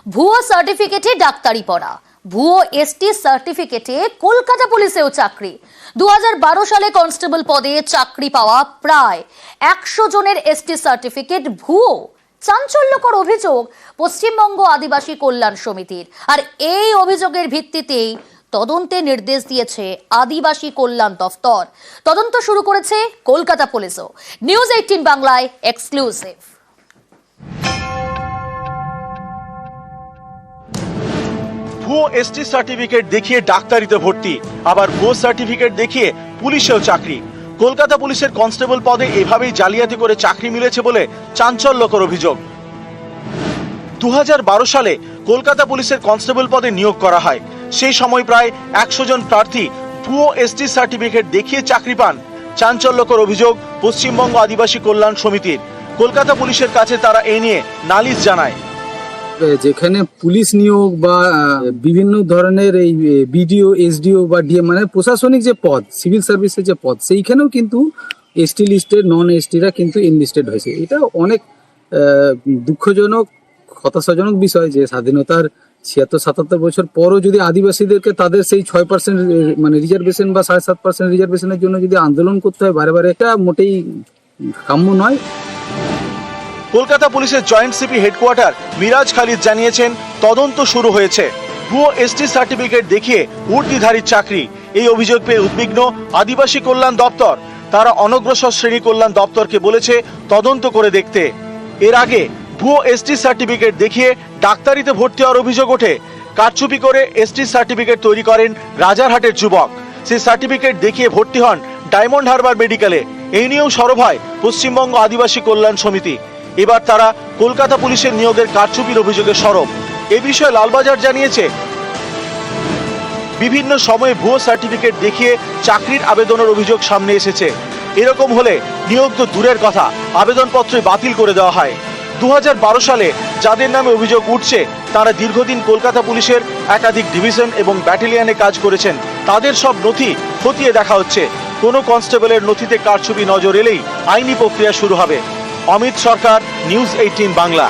ভুয়ো সার্টিফিকেটে ডাক্তারি পড়া, ভুয়ো এসটি সার্টিফিকেটে কলকাতা পুলিশেও চাকরি। 2012 সালে কনস্টেবল পদে চাকরি পাওয়া প্রায় 100 জনের এসটি সার্টিফিকেট ভুয়ো। চাঞ্চল্যকর অভিযোগ পশ্চিমবঙ্গ আদিবাসী কল্যাণ সমিতির। আর এই অভিযোগের ভিত্তিতেই তদন্তের নির্দেশ দিয়েছে আদিবাসী কল্যাণ দফতর। তদন্ত শুরু করেছে কলকাতা পুলিশও। নিউজ 18 বাংলায় এক্সক্লুসিভ। ভুয়ো এসটি সার্টিফিকেট দেখিয়ে ডাক্তারিতে ভর্তি, আবার ভুয়ো সার্টিফিকেট দেখিয়ে পুলিশেও চাকরি। কলকাতা পুলিশের কনস্টেবল পদে এভাবেই জালিয়াতি করে চাকরি মিলেছে বলে চাঞ্চল্যকর অভিযোগ। 2012 সালে কলকাতা পুলিশের কনস্টেবল পদে নিয়োগ করা হয়। সেই সময় প্রায় 100 জন প্রার্থী ভুয়ো এসটি সার্টিফিকেট দেখিয়ে চাকরি পান। চাঞ্চল্যকর অভিযোগ পশ্চিমবঙ্গ আদিবাসী কল্যাণ সমিতির। কলকাতা পুলিশের কাছে তারা এ নিয়ে নালিশ জানায়। যেখানে পুলিশ নিয়োগ বা বিভিন্ন ধরনের এই বিডিও, এসডিও বা ডিএম মানে প্রশাসনিক যে পদ, সিভিল সার্ভিসের যে পদ, সেইখানেও কিন্তু এসটি লিস্টের নন এসটিরা কিন্তু এনলিস্টেড হয়েছে। এটা অনেক দুঃখজনক, হতাশাজনক বিষয় যে স্বাধীনতার 76-77 বছর পরও যদি আদিবাসীদেরকে তাদের সেই 6% মানে রিজার্ভেশন বা 7.5% রিজার্ভেশনের জন্য যদি আন্দোলন করতে হয় বারে বারে, এটা মোটেই কাম্য নয়। কলকাতা পুলিশের joint CP headquarter Miraj Khalid জানিয়েছেন, তদন্ত শুরু হয়েছে। ভুয়ো এসটি সার্টিফিকেট দেখিয়ে উর্দিধারীর চাকরি, এই অভিযোগ পেয়ে উদ্বিগ্ন আদিবাসী কল্যাণ দপ্তর। তারা অনগ্রসর শ্রেণী কল্যাণ দপ্তরকে বলেছে তদন্ত করে দেখতে। এর আগে ভুয়ো এসটি সার্টিফিকেট দেখিয়ে ডাক্তারিতে ভর্তি হওয়ার অভিযোগ ওঠে। কারচুপি করে এসটি সার্টিফিকেট তৈরি করেন রাজারহাটের যুবক। সেই সার্টিফিকেট দেখিয়ে ভর্তি হন ডায়মন্ড হারবার মেডিকেলে। এই নিয়েও সরব হয় পশ্চিমবঙ্গ আদিবাসী কল্যাণ সমিতি। এবার তারা কলকাতা পুলিশের নিয়োগের কারচুপির অভিযোগে সরব। এ বিষয়ে লালবাজার জানিয়েছে, বিভিন্ন সময়ে ভুয়ো সার্টিফিকেট দেখিয়ে চাকরির আবেদনের অভিযোগ সামনে এসেছে। এরকম হলে নিয়োগ তো দূরের কথা, আবেদনপত্র বাতিল করে দেওয়া হয়। 2012 সালে যাদের নামে অভিযোগ উঠছে তারা দীর্ঘদিন কলকাতা পুলিশের একাধিক ডিভিশন এবং ব্যাটালিয়নে কাজ করেছেন। তাদের সব নথি খতিয়ে দেখা হচ্ছে। কোনো কনস্টেবলের নথিতে কারচুপি নজর এলেই আইনি প্রক্রিয়া শুরু হবে। অমিত সরকার, নিউজ 18 বাংলা।